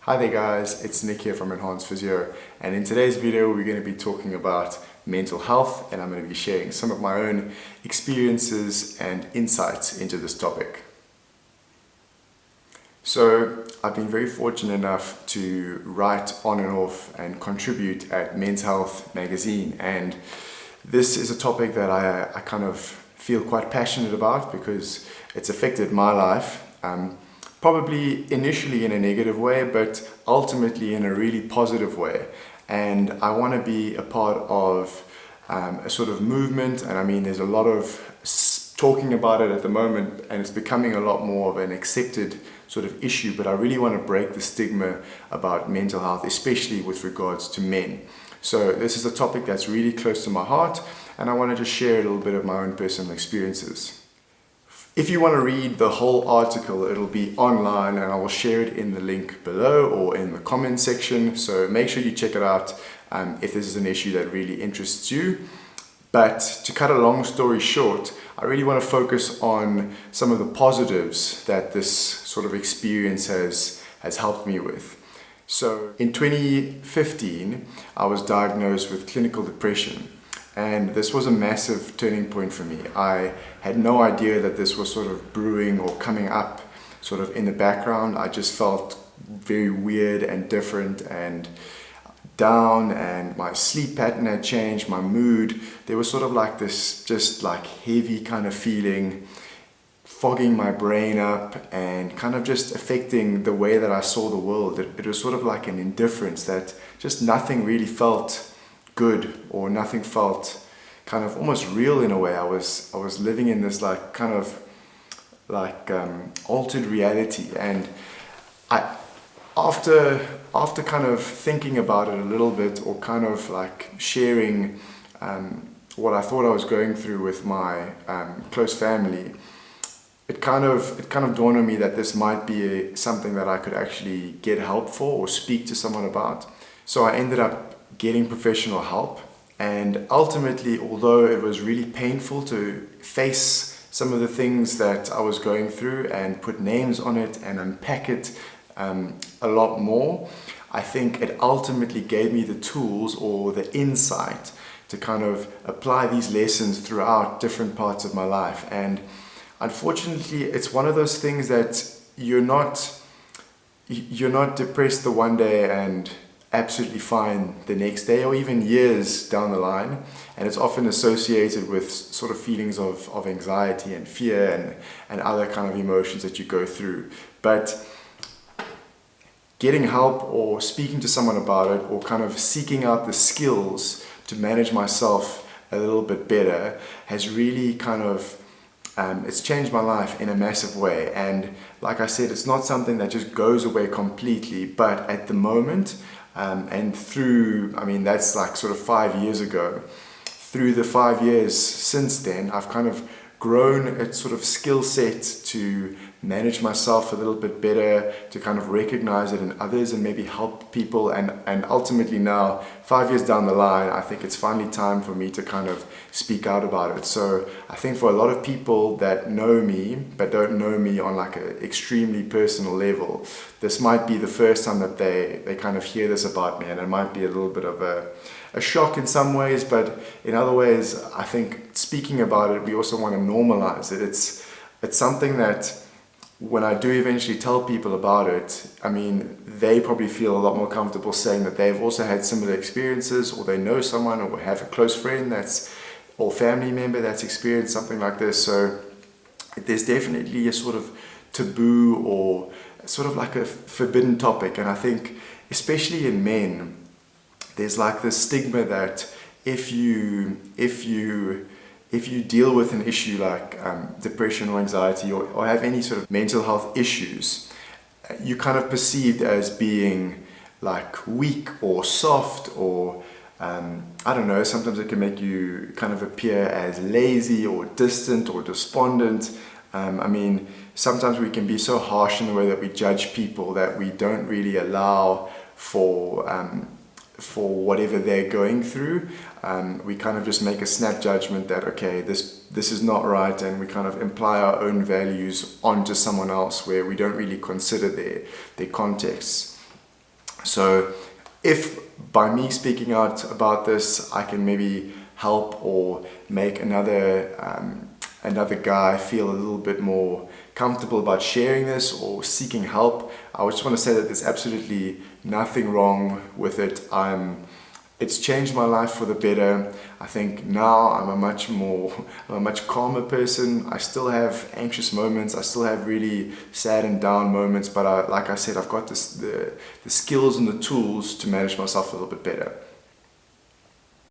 Hi there guys, it's Nick here from Enhanced Physio, and in today's video we're going to be talking about mental health, and I'm going to be sharing some of my own experiences and insights into this topic. So I've been very fortunate enough to write on and off and contribute at Men's Health magazine, and this is a topic that I kind of feel quite passionate about because it's affected my life. Probably initially in a negative way, but ultimately in a really positive way. And I want to be a part of a sort of movement, and I mean there's a lot of talking about it at the moment, and it's becoming a lot more of an accepted sort of issue, but I really want to break the stigma about mental health, especially with regards to men. So this is a topic that's really close to my heart, and I want to just share a little bit of my own personal experiences. If you want to read the whole article, it'll be online, and I will share it in the link below or in the comment section. So make sure you check it out if this is an issue that really interests you. But to cut a long story short, I really want to focus on some of the positives that this sort of experience has helped me with. So in 2015, I was diagnosed with clinical depression. And this was a massive turning point for me. I had no idea that this was sort of brewing or coming up sort of in the background. I just felt very weird and different and down, and my sleep pattern had changed, my mood. There was sort of like this just like heavy kind of feeling, fogging my brain up and kind of just affecting the way that I saw the world. It was sort of like an indifference that just nothing really felt good, or nothing felt kind of almost real in a way. I was living in this like kind of like altered reality, and after kind of thinking about it a little bit, or kind of like sharing what I thought I was going through with my close family, it kind of dawned on me that this might be something that I could actually get help for or speak to someone about. So I ended up getting professional help, and ultimately, although it was really painful to face some of the things that I was going through and put names on it and unpack it a lot more, I think it ultimately gave me the tools or the insight to kind of apply these lessons throughout different parts of my life. And unfortunately, it's one of those things that you're not depressed the one day and absolutely fine the next day, or even years down the line, and it's often associated with sort of feelings of anxiety and fear and other kind of emotions that you go through. But getting help or speaking to someone about it, or kind of seeking out the skills to manage myself a little bit better, has really kind of it's changed my life in a massive way. And like I said, it's not something that just goes away completely, but at the moment, and through, I mean, that's like sort of 5 years ago. Through the 5 years since then, I've kind of grown a sort of skill set to manage myself a little bit better, to kind of recognize it in others and maybe help people. And ultimately now, 5 years down the line, I think it's finally time for me to kind of speak out about it. So I think for a lot of people that know me, but don't know me on like an extremely personal level, this might be the first time that they kind of hear this about me, and it might be a little bit of a shock in some ways, but in other ways, I think speaking about it, we also want to normalize it. It's something that when I do eventually tell people about it, I mean, they probably feel a lot more comfortable saying that they've also had similar experiences, or they know someone or have a close friend or family member that's experienced something like this. So there's definitely a sort of taboo or sort of like a forbidden topic. And I think especially in men, there's like this stigma that if you deal with an issue like depression or anxiety, or have any sort of mental health issues, you're kind of perceived as being like weak or soft, or I don't know, sometimes it can make you kind of appear as lazy or distant or despondent. I mean, sometimes we can be so harsh in the way that we judge people that we don't really allow for whatever they're going through. We kind of just make a snap judgment that, okay, this is not right, and we kind of imply our own values onto someone else where we don't really consider their contexts. So if by me speaking out about this, I can maybe help or make another guy feel a little bit more comfortable about sharing this or seeking help, I just want to say that there's absolutely nothing wrong with it. It's changed my life for the better. I think now I'm a much calmer person. I still have anxious moments. I still have really sad and down moments, but like I said, I've got the skills and the tools to manage myself a little bit better.